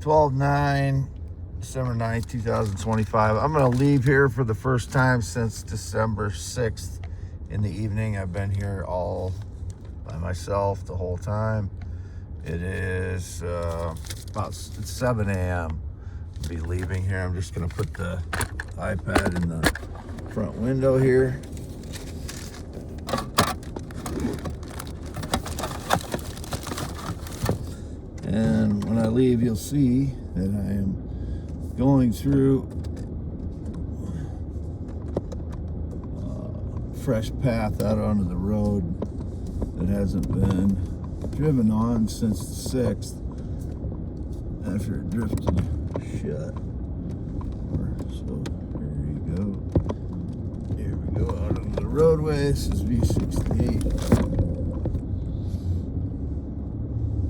12/9, December 9th, 2025. I'm going to leave here for the first time since December 6th in the evening. I've been here all by myself the whole time. It is it's 7 a.m. I'll be leaving here. I'm just going to put the iPad in the front window here. And when I leave, you'll see that I am going through a fresh path out onto the road that hasn't been driven on since the 6th after it drifted shut. So here we go out onto the roadway. This is V68.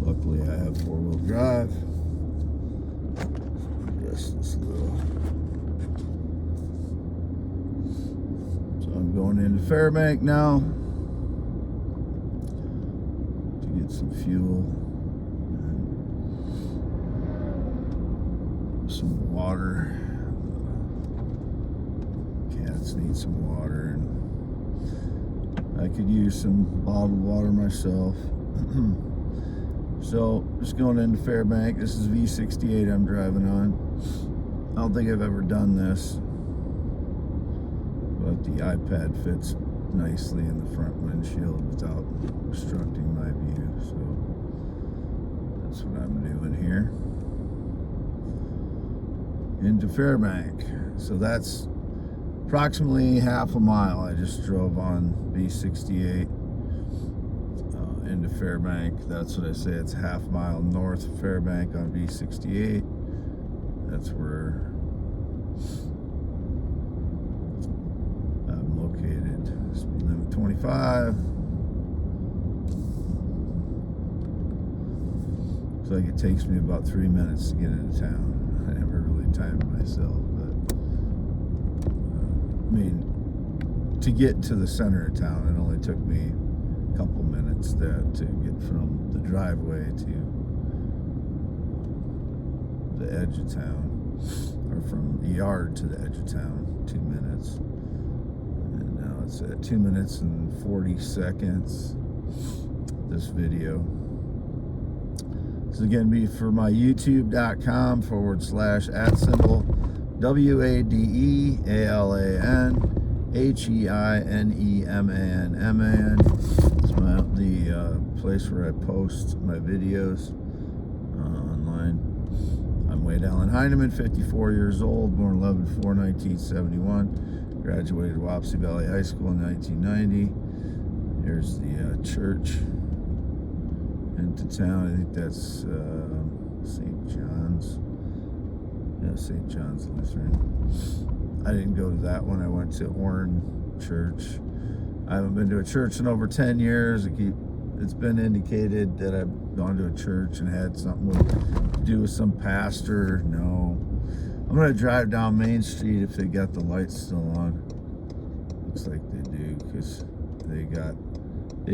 Luckily, I have four-wheel drive. Just this little. So I'm going into Fairbank now to get some fuel and some water. Cats need some water, and I could use some bottled water myself. So, just going into Fairbank. This is V68 I'm driving on. I don't think I've ever done this, but the iPad fits nicely in the front windshield without obstructing my view. So, that's what I'm doing here. Into Fairbank. So that's approximately half a mile. I just drove on V68. Into Fairbank. That's what I say, it's a half mile north of Fairbank on V68. That's where I'm located. Speed limit 25. Looks like it takes me about 3 minutes to get into town. I never really timed myself, but I mean, to get to the center of town, it only took me couple minutes there to get from the driveway to the edge of town, or from the yard to the edge of town. 2 minutes, and now it's at 2 minutes and 40 seconds. This video. This is going to be for my youtube.com /@ WADEALAN HEINEMAN. The place where I post my videos online. I'm Wade Allen Heineman, 54 years old, born 11/4/1971, graduated Wapsie Valley High School in 1990. Here's the church into town. I think that's St. John's. Yeah, St. John's Lutheran. I didn't go to that one. I went to Orrin Church. I haven't been to a church in over 10 years. It's been indicated that I've gone to a church and had something to do with some pastor. No. I'm going to drive down Main Street if they got the lights still on. Looks like they do, because they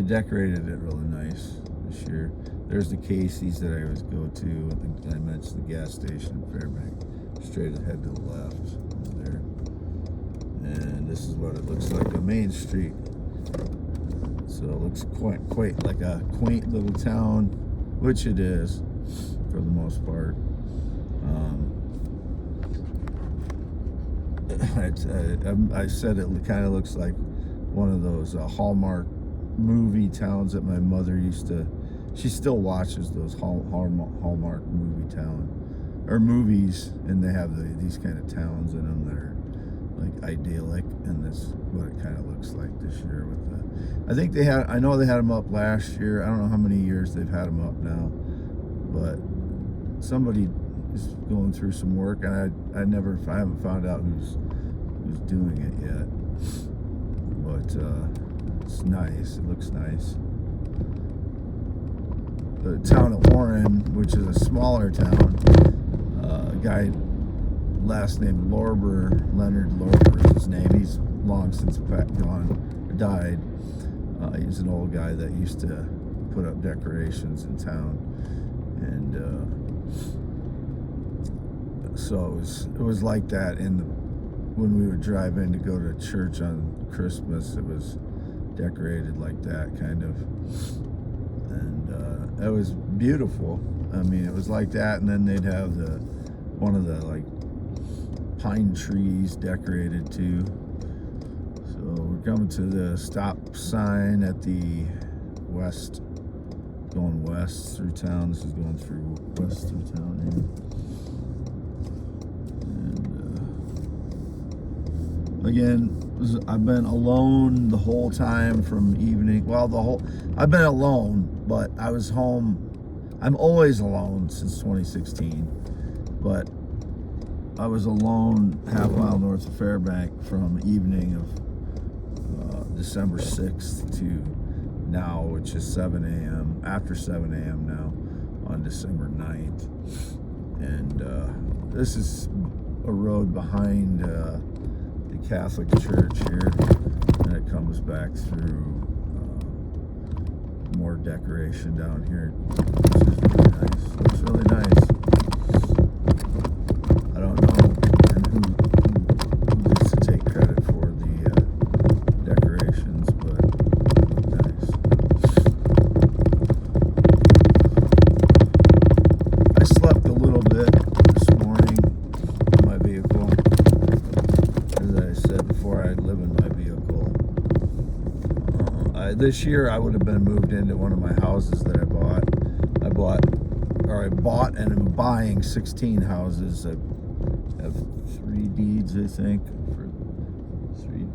decorated it really nice this year. There's the Casey's that I always go to. I mentioned the gas station in Fairbank. Straight ahead to the left there. And this is what it looks like on Main Street. So it looks quite like a quaint little town, which it is for the most part. I said it kind of looks like one of those Hallmark movie towns that my mother used to. She still watches those Hallmark movie town or movies, and they have these kind of towns in them that are like idyllic, and that's what it kind of looks like this year with the. I know they had them up last year. I don't know how many years they've had them up now, but somebody is going through some work, and I haven't found out who's doing it yet. But it's nice. It looks nice. The town of Orrin, which is a smaller town, a guy last name Leonard Lorber is his name. He's long since died. He's an old guy that used to put up decorations in town, and So it was like that when we would drive in to go to church on Christmas. It was decorated like that, kind of, and it was beautiful. I mean, it was like that, and then they'd have one of the like pine trees decorated too. So we're coming to the stop sign at the west, going west through town. This is going through west through town here. And again, I've been alone the whole time from evening. Well, I've been alone, but I was home. I'm always alone since 2016, but I was alone half mile north of Fairbank from evening of December 6th to now, which is 7 a.m., after 7 a.m. now, on December 9th. And this is a road behind the Catholic Church here, and it comes back through more decoration down here, which is really nice. Looks really nice. I don't know who gets to take credit for the decorations, but nice. I slept a little bit this morning in my vehicle. As I said before, I live in my vehicle. This year I would have been moved into one of my houses that I bought and am buying 16 houses. I have 3 deeds, I think.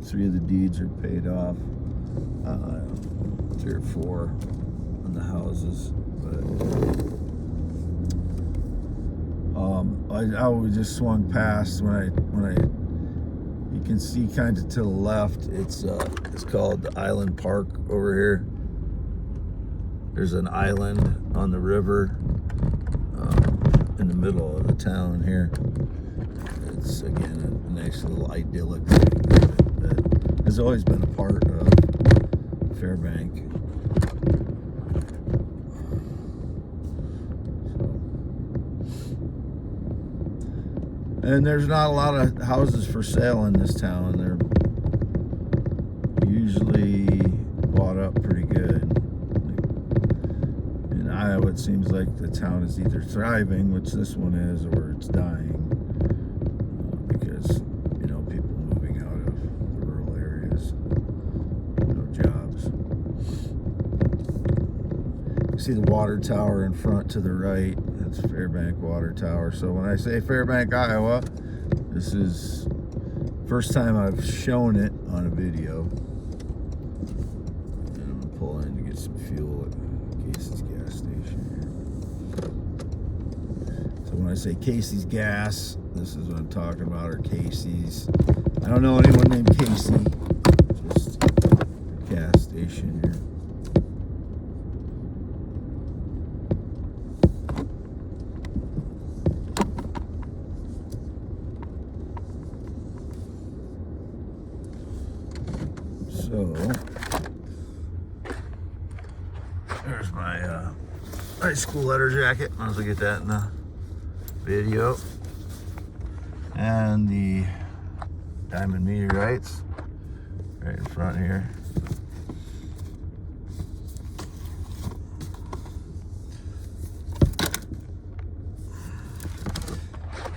Three of the deeds are paid off. 3 or 4 on the houses. But I just swung past when I you can see kind of to the left. It's called the Island Park over here. There's an island on the river in the middle of the town here. It's again a nice little idyllic thing that has always been a part of Fairbank. And there's not a lot of houses for sale in this town. They're usually bought up pretty good. In Iowa, it seems like the town is either thriving, which this one is, or it's dying. Because, people moving out of the rural areas. No jobs. You see the water tower in front to the right. That's Fairbank Water Tower. So when I say Fairbank, Iowa, this is first time I've shown it on a video. And I'm gonna pull in to get some fuel at Casey's gas station here. So when I say Casey's Gas, this is what I'm talking about, or Casey's. I don't know anyone named Casey. Just a gas station here. So, there's my high school letter jacket. Might as well get that in the video. And the diamond meteorites right in front here.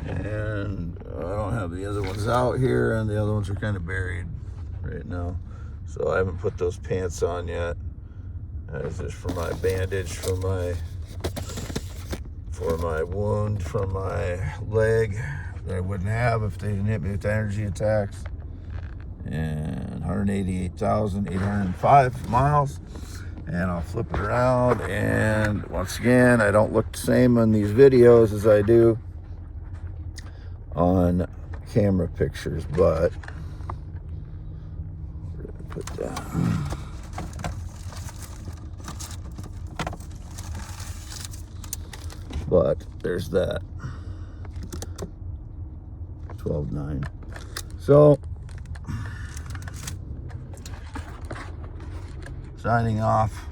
And I don't have the other ones out here, and the other ones are kind of buried right now. So I haven't put those pants on yet. That's just for my bandage for my wound from my leg that I wouldn't have if they didn't hit me with energy attacks. And 188,805 miles. And I'll flip it around, and once again, I don't look the same on these videos as I do on camera pictures, but put down. But there's that 12.9. So signing off.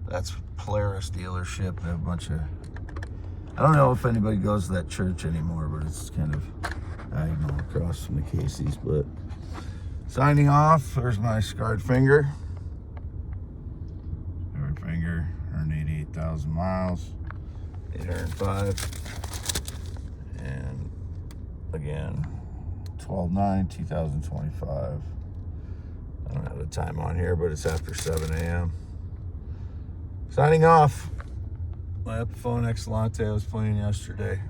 That's Polaris dealership. They have a bunch of I don't know if anybody goes to that church anymore, but it's kind of diagonal across from the Casey's. But signing off. There's my scarred finger. Every finger, 188,000 miles, 805. And again, 12/9/2025. I don't have the time on here, but it's after 7 a.m. Signing off. My Epiphone X Latte I was playing yesterday.